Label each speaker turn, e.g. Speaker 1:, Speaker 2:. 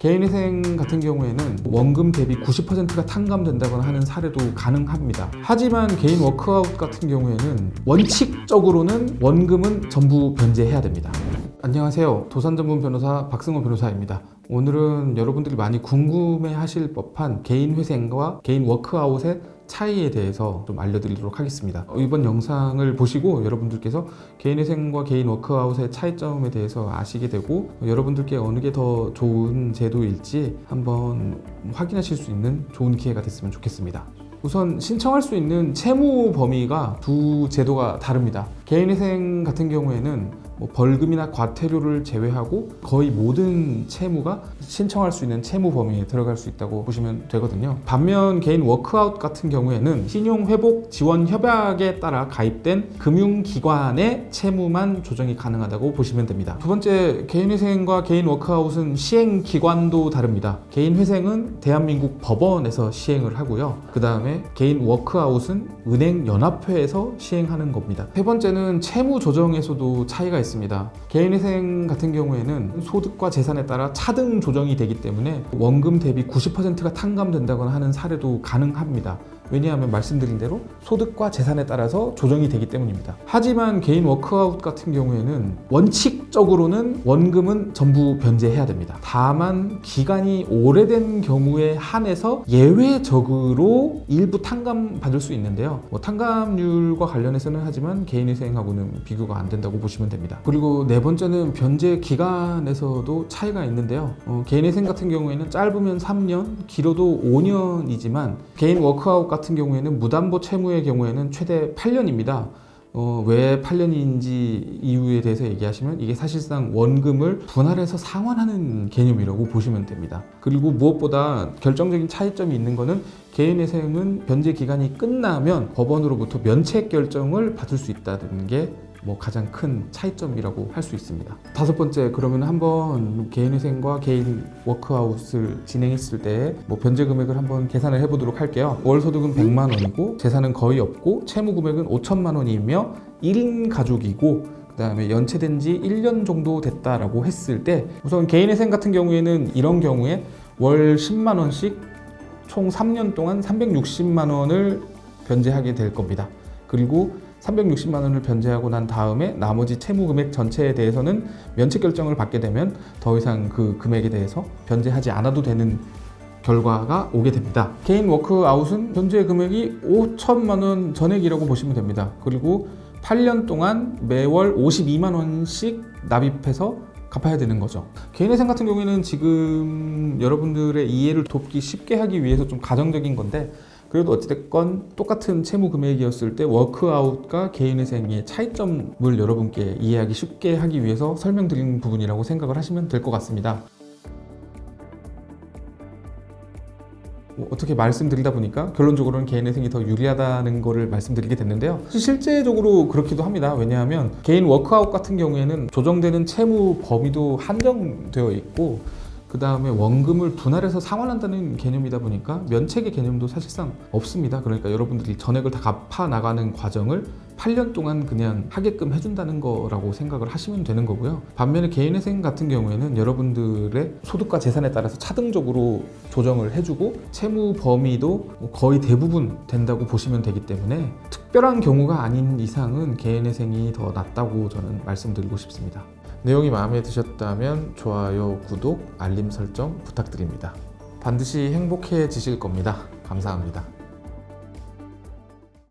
Speaker 1: 개인회생 같은 경우에는 원금 대비 90%가 탕감된다거나 하는 사례도 가능합니다. 하지만 개인 워크아웃 같은 경우에는 원칙적으로는 원금은 전부 변제해야 됩니다. 안녕하세요. 도산전문 변호사 박승호 변호사입니다. 오늘은 여러분들이 많이 궁금해하실 법한 개인회생과 개인 워크아웃의 차이에 대해서 좀 알려드리도록 하겠습니다. 이번 영상을 보시고 여러분들께서 개인회생과 개인 워크아웃의 차이점에 대해서 아시게 되고 여러분들께 어느 게 더 좋은 제도일지 한번 확인하실 수 있는 좋은 기회가 됐으면 좋겠습니다. 우선 신청할 수 있는 채무 범위가 두 제도가 다릅니다. 개인회생 같은 경우에는 벌금이나 과태료를 제외하고 거의 모든 채무가 신청할 수 있는 채무 범위에 들어갈 수 있다고 보시면 되거든요. 반면 개인 워크아웃 같은 경우에는 신용회복 지원 협약에 따라 가입된 금융기관의 채무만 조정이 가능하다고 보시면 됩니다. 두 번째, 개인회생과 개인 워크아웃은 시행기관도 다릅니다. 개인회생은 대한민국 법원에서 시행을 하고요. 그 다음에 개인 워크아웃은 은행연합회에서 시행하는 겁니다. 세 번째는 채무 조정에서도 차이가 있습니다. 개인회생 같은 경우에는 소득과 재산에 따라 차등 조정이 되기 때문에 원금 대비 90%가 탕감된다거나 하는 사례도 가능합니다. 왜냐하면 말씀드린 대로 소득과 재산에 따라서 조정이 되기 때문입니다. 하지만 개인 워크아웃 같은 경우에는 원칙적으로는 원금은 전부 변제해야 됩니다. 다만 기간이 오래된 경우에 한해서 예외적으로 일부 탕감 받을 수 있는데요. 탕감률과 관련해서는 하지만 개인회생하고는 비교가 안 된다고 보시면 됩니다. 그리고 네 번째는 변제 기간에서도 차이가 있는데요. 개인회생 같은 경우에는 짧으면 3년, 길어도 5년이지만 개인 워크아웃 같은 경우에는 무담보 채무의 경우에는 최대 8년입니다. 왜 8년인지 이유에 대해서 얘기하시면 이게 사실상 원금을 분할해서 상환하는 개념이라고 보시면 됩니다. 그리고 무엇보다 결정적인 차이점이 있는 거는 개인회생은 변제 기간이 끝나면 법원으로부터 면책 결정을 받을 수 있다는 게 가장 큰 차이점이라고 할 수 있습니다. 다섯 번째, 그러면 한번 개인회생과 개인 워크아웃을 진행했을 때 변제 금액을 한번 계산을 해보도록 할게요. 월 소득은 100만 원이고 재산은 거의 없고 채무 금액은 5천만 원이며 1인 가족이고 그 다음에 연체된 지 1년 정도 됐다라고 했을 때 우선 개인회생 같은 경우에는 이런 경우에 월 10만 원씩 총 3년 동안 360만 원을 변제하게 될 겁니다. 그리고 360만 원을 변제하고 난 다음에 나머지 채무 금액 전체에 대해서는 면책 결정을 받게 되면 더 이상 그 금액에 대해서 변제하지 않아도 되는 결과가 오게 됩니다. 개인 워크아웃은 변제 금액이 5천만 원 전액이라고 보시면 됩니다. 그리고 8년 동안 매월 52만 원씩 납입해서 갚아야 되는 거죠. 개인회생 같은 경우에는 지금 여러분들의 이해를 돕기 쉽게 하기 위해서 좀 가정적인 건데 그래도 어찌됐건 똑같은 채무 금액이었을 때 워크아웃과 개인회생의 차이점을 여러분께 이해하기 쉽게 하기 위해서 설명드린 부분이라고 생각을 하시면 될 것 같습니다. 어떻게 말씀드리다 보니까 결론적으로는 개인회생이 더 유리하다는 거를 말씀드리게 됐는데요. 실제적으로 그렇기도 합니다. 왜냐하면 개인 워크아웃 같은 경우에는 조정되는 채무 범위도 한정되어 있고 그 다음에 원금을 분할해서 상환한다는 개념이다 보니까 면책의 개념도 사실상 없습니다. 그러니까 여러분들이 전액을 다 갚아 나가는 과정을 8년 동안 그냥 하게끔 해준다는 거라고 생각을 하시면 되는 거고요. 반면에 개인회생 같은 경우에는 여러분들의 소득과 재산에 따라서 차등적으로 조정을 해주고 채무 범위도 거의 대부분 된다고 보시면 되기 때문에 특별한 경우가 아닌 이상은 개인회생이 더 낫다고 저는 말씀드리고 싶습니다. 내용이 마음에 드셨다면 좋아요, 구독, 알림 설정 부탁드립니다. 반드시 행복해지실 겁니다. 감사합니다.